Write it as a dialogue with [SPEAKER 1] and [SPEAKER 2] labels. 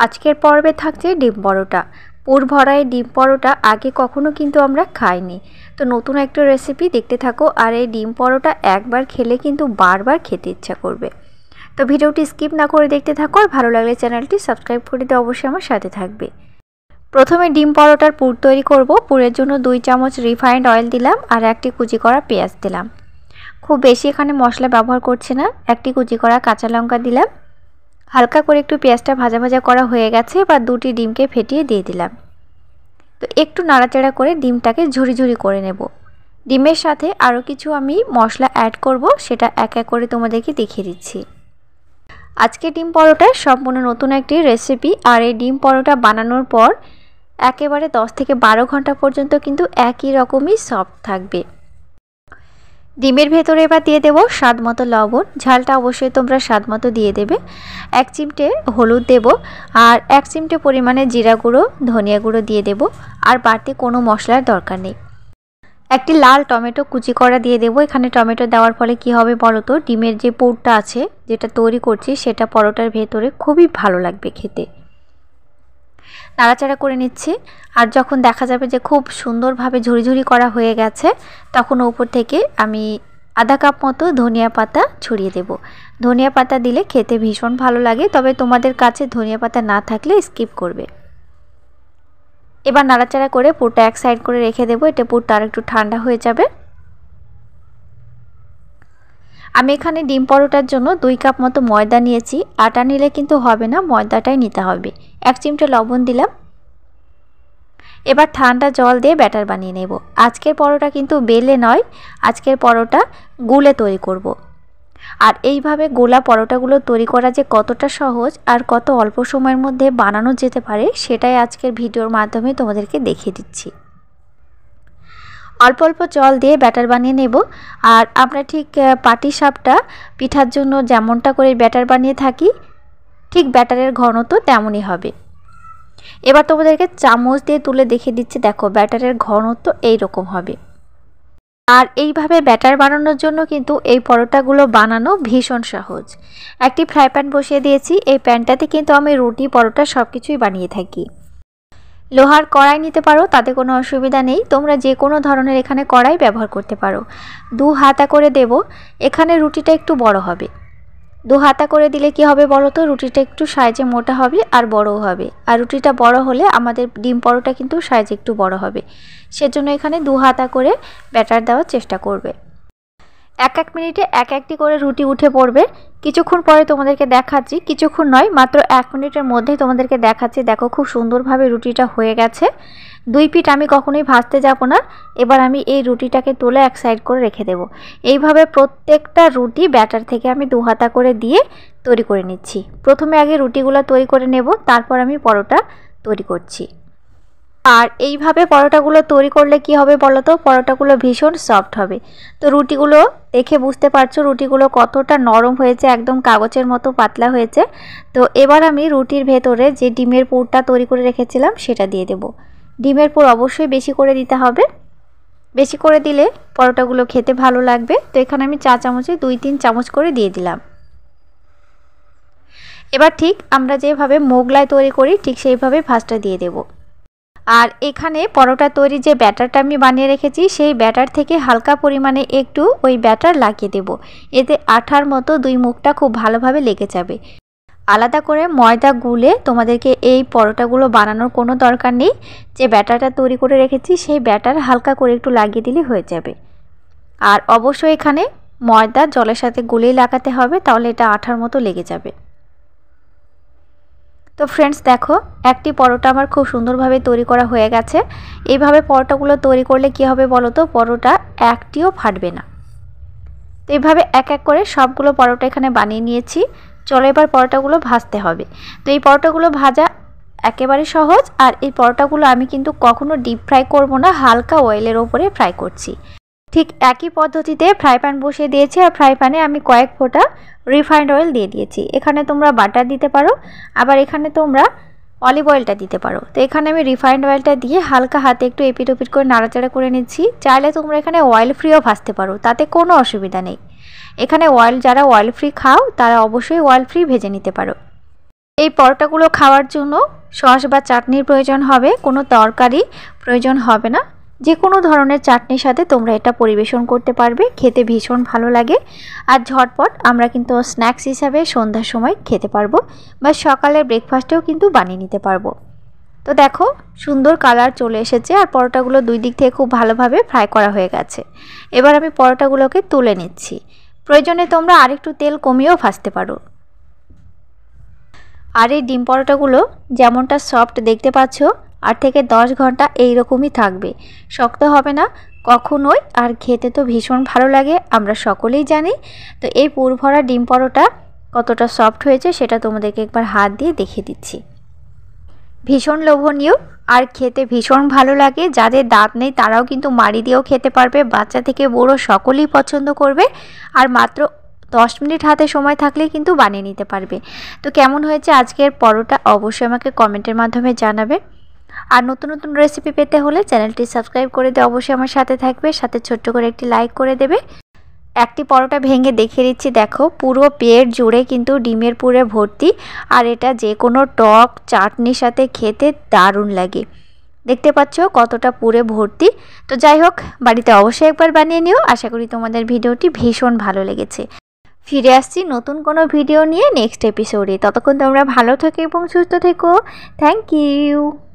[SPEAKER 1] আজকের পর্বে থাকছে ডিম পরোটা। পুর ভরা এই ডিম পরোটা আগে কখনো কিন্তু আমরা খাইনি। তো নতুন একটা রেসিপি দেখতে থাকো, আর এই ডিম পরোটা একবার খেলে কিন্তু বারবার খেতে ইচ্ছা করবে। তো ভিডিওটি স্কিপ না করে দেখতে থাকো, আর ভালো লাগলে চ্যানেলটি সাবস্ক্রাইব করে দিয়ে অবশ্যই আমার সাথে থাকবে। প্রথমে ডিম পরোটার পুর তৈরি করব। পুরের জন্য 2 চামচ রিফাইন্ড অয়েল দিলাম আর একটি কুচি করা পেঁয়াজ দিলাম। খুব বেশি এখানে মশলা ব্যবহার করছি না। একটি কুচি করা কাঁচা লঙ্কা দিলাম। হালকা করে একটু পেঁয়াজটা ভাজা ভাজা করা হয়ে গেছে, এবার 2টি ডিমকে ফেটিয়ে দিয়ে দিলাম। তো একটু নাড়াচাড়া করে ডিমটাকে ঝুরি ঝুরি করে নেব। ডিমের সাথে আরও কিছু আমি মশলা অ্যাড করব, সেটা এক এক করে তোমাদেরকে দেখিয়ে দিচ্ছি। আজকে ডিম পরোটা সম্পূর্ণ নতুন একটি রেসিপি, আর এই ডিম পরোটা বানানোর পর একেবারে 10 থেকে 12 ঘন্টা পর্যন্ত কিন্তু একই রকমই সফট থাকবে। ডিমের ভেতরে এবার দিয়ে দেবো স্বাদ মতো লবণ। ঝালটা অবশ্যই তোমরা স্বাদ মতো দিয়ে দেবে। 1 চিমটে হলুদ দেব, আর 1 চিমটে পরিমাণে জিরা গুঁড়ো, ধনিয়া গুঁড়ো দিয়ে দেব। আর বাড়তি কোনো মশলার দরকার নেই। একটি লাল টমেটো কুচি করা দিয়ে দেব। এখানে টমেটো দেওয়ার ফলে কি হবে বলো তো, ডিমের যে পুরটা আছে যেটা তৈরি করছি সেটা পরোটার ভেতরে খুবই ভালো লাগবে খেতে। নাড়াচাড়া করে নিচ্ছি, আর যখন দেখা যাবে যে খুব সুন্দরভাবে ঝুরি ঝুরি করা হয়ে গেছে, তখন উপর থেকে আমি আধা কাপ মতো ধনিয়া পাতা ছড়িয়ে দেব। ধনিয়া পাতা দিলে খেতে ভীষণ ভালো লাগে, তবে তোমাদের কাছে ধনিয়া পাতা না থাকলে স্কিপ করবে। এবার নাড়াচাড়া করে পুরটা এক সাইড করে রেখে দেবো। এটা পুরটা আর একটু ঠান্ডা হয়ে যাবে। আমি এখানে ডিম পরোটার জন্য 2 কাপ মতো ময়দা নিয়েছি। আটা নিলে কিন্তু হবে না, ময়দাটাই নিতে হবে। 1 চিমটে লবণ দিলাম। এবার ঠান্ডা জল দিয়ে ব্যাটার বানিয়ে নেব। আজকের পরোটা কিন্তু বেলে নয়, আজকের পরোটা গুলে তৈরি করব। আর এইভাবে গোলা পরোটাগুলো তৈরি করা যে কতটা সহজ আর কত অল্প সময়ের মধ্যে বানানো যেতে পারে, সেটাই আজকের ভিডিওর মাধ্যমে তোমাদেরকে দেখিয়ে দিচ্ছি। অল্প অল্প জল দিয়ে ব্যাটার বানিয়ে নেব। আর আমরা ঠিক পাটিসাপটা পিঠার জন্য যেমনটা করে ব্যাটার বানিয়ে থাকি, ঠিক ব্যাটারের ঘনত্ব তেমনই হবে। এবার তোমাদেরকে চামচ দিয়ে তুলে দেখিয়ে দিচ্ছি। দেখো ব্যাটারের ঘনত্ব এই রকম হবে। আর এইভাবে ব্যাটার বানানোর জন্য কিন্তু এই পরোটাগুলো বানানো ভীষণ সহজ। একটি ফ্রাই প্যান বসিয়ে দিয়েছি। এই প্যানটাতে কিন্তু আমি রুটি, পরোটা সব কিছুই বানিয়ে থাকি। লোহার কড়াই নিতে পারো, তাতে কোনো অসুবিধা নেই। তোমরা যে কোনো ধরনের এখানে কড়াই ব্যবহার করতে পারো। 2 হাতা করে দেব। এখানে রুটিটা একটু বড় হবে। 2 হাতা করে দিলে কি হবে বলো তো, রুটিটা একটু সাইজে মোটা হবে আর বড়ও হবে। আর রুটিটা বড় হলে আমাদের ডিম পরোটা কিন্তু সাইজে একটু বড় হবে। সেজন্য এখানে 2 হাতা করে ব্যাটার দেওয়ার চেষ্টা করবে। 1 মিনিটে একটি করে রুটি উঠে পড়বে। কিছুক্ষণ পরে তোমাদেরকে দেখাচ্ছি, কিছুক্ষণ নয় মাত্র 1 মিনিটের মধ্যেই তোমাদেরকে দেখাচ্ছি। দেখো খুব সুন্দরভাবে রুটিটা হয়ে গেছে। 2 পিঠ আমি কখনোই ভাজতে যাব না। এবার আমি এই রুটিটাকে তুলে এক সাইড করে রেখে দেব। এইভাবে প্রত্যেকটা রুটি ব্যাটার থেকে আমি 2 হাতা করে দিয়ে তৈরি করে নিচ্ছি। প্রথমে আগে রুটিগুলো তৈরি করে নেব, তারপর আমি পরোটা তৈরি করছি। আর এইভাবে পরোটাগুলো তৈরি করলে কি হবে বলো তো, পরোটাগুলো ভীষণ সফট হবে। তো রুটিগুলো দেখে বুঝতে পারছো রুটিগুলো কতটা নরম হয়েছে, একদম কাগজের মতো পাতলা হয়েছে। তো এবার আমি রুটির ভেতরে যে ডিমের পুরটা তৈরি করে রেখেছিলাম সেটা দিয়ে দেব। ডিমের পুর অবশ্যই বেশি করে দিতে হবে। বেশি করে দিলে পরোটাগুলো খেতে ভালো লাগবে। তো এখানে আমি চা চামচে 2-3 চামচ করে দিয়ে দিলাম। এবার ঠিক আমরা যেভাবে মোগলাই তৈরি করি ঠিক সেইভাবে ভাঁজটা দিয়ে দেব। আর এখানে পরোটা তৈরি যে ব্যাটারটা আমি বানিয়ে রেখেছি, সেই ব্যাটার থেকে হালকা পরিমাণে একটু ওই ব্যাটার লাগিয়ে দেব। এতে আঠার মতো 2 মুখটা খুব ভালোভাবে লেগে যাবে। আলাদা করে ময়দা গুলে তোমাদেরকে এই পরোটাগুলো বানানোর কোনো দরকার নেই। যে ব্যাটারটা তৈরি করে রেখেছি সেই ব্যাটার হালকা করে একটু লাগিয়ে দিলে হয়ে যাবে। আর অবশ্যই এখানে ময়দা জলের সাথে গুলেই লাগাতে হবে, তাহলে এটা আঠার মতো লেগে যাবে। তো ফ্রেন্ডস দেখো একটি পরোটা আমার খুব সুন্দরভাবে তৈরি করা হয়ে গেছে। এইভাবে পরোটাগুলো তৈরি করলে কি হবে বলো তো, পরোটা একটিও ফাটবে না। তো এইভাবে এক এক করে সবগুলো পরোটা এখানে বানিয়ে নিয়েছি। চলো এবার পরোটাগুলো ভাজতে হবে। তো এই পরোটাগুলো ভাজা একেবারে সহজ। আর এই পরোটাগুলো আমি কিন্তু কখনো ডিপ ফ্রাই করব না, হালকা অয়েলের ওপরে ফ্রাই করছি। ঠিক একই পদ্ধতিতে ফ্রাই প্যান বসিয়ে দিয়েছি, আর ফ্রাই প্যানে আমি কয়েক ফোঁটা রিফাইন্ড অয়েল দিয়ে দিয়েছি। এখানে তোমরা বাটার দিতে পারো, আবার এখানে তোমরা অলিভ অয়েলটা দিতে পারো। তো এখানে আমি রিফাইন্ড অয়েলটা দিয়ে হালকা হাতে একটু এপিট ওপিট করে নাড়াচাড়া করে নিচ্ছি। চাইলে তোমরা এখানে অয়েল ফ্রিও ভাজতে পারো, তাতে কোনো অসুবিধা নেই। এখানে যারা অয়েল ফ্রি খাও তারা অবশ্যই অয়েল ফ্রি ভেজে নিতে পারো। এই পরোটাগুলো খাওয়ার জন্য সস বা চাটনির প্রয়োজন হবে, কোনো তরকারি প্রয়োজন হবে না। যে কোনো ধরনের চাটনির সাথে তোমরা এটা পরিবেশন করতে পারবে, খেতে ভীষণ ভালো লাগে। আর ঝটপট আমরা কিন্তু স্ন্যাক্স হিসাবে সন্ধ্যার সময় খেতে পারবো বা সকালের ব্রেকফাস্টেও কিন্তু বানিয়ে নিতে পারবো। তো দেখো সুন্দর কালার চলে এসেছে আর পরোটাগুলো দুই দিক থেকে খুব ভালোভাবে ফ্রাই করা হয়ে গেছে। এবার আমি পরোটাগুলোকে তুলে নিচ্ছি। প্রয়োজনে তোমরা আরেকটু তেল কমিয়েও ভাজতে পারো। আর এই ডিম পরোটাগুলো যেমনটা সফট দেখতে পাচ্ছ 8 থেকে 10 ঘন্টা এইরকমই থাকবে, শক্ত হবে না কখনোই। আর খেতে তো ভীষণ ভালো লাগে, আমরা সকলেই জানি। তো এই পুরভরা ডিম পরোটা কতটা সফট হয়েছে সেটা তোমাদেরকে একবার হাত দিয়ে দেখিয়ে দিচ্ছি। ভীষণ লোভনীয় আর খেতে ভীষণ ভালো লাগে। যাদের দাঁত নেই তারাও কিন্তু মাড়ি দিয়েও খেতে পারবে, বাচ্চা থেকে বড় সকলেই পছন্দ করবে। আর মাত্র 10 মিনিট হাতে সময় থাকলেই কিন্তু বানিয়ে নিতে পারবে। তো কেমন হয়েছে আজকের পরোটা অবশ্যই আমাকে কমেন্টের মাধ্যমে জানাবে। আর নতুন নতুন রেসিপি পেতে হলে চ্যানেলটি সাবস্ক্রাইব করে দিয়ে অবশ্যই আমার সাথে থাকবে, সাথে ছোট্ট করে একটি লাইক করে দেবে। একটি পরোটা ভেঙে দেখিয়ে দিচ্ছি, দেখো পুরো পেট জুড়ে কিন্তু ডিমের পুরে ভর্তি। আর এটা যে কোনো টক চাটনির সাথে খেতে দারুণ লাগে। দেখতে পাচ্ছ কতটা পুরে ভর্তি। তো যাই হোক, বাড়িতে অবশ্যই একবার বানিয়ে নিও। আশা করি তোমাদের ভিডিওটি ভীষণ ভালো লেগেছে। ফিরে আসছি নতুন কোনো ভিডিও নিয়ে নেক্সট এপিসোডে। ততক্ষণ তোমরা ভালো থেকো এবং সুস্থ থেকো। Thank you.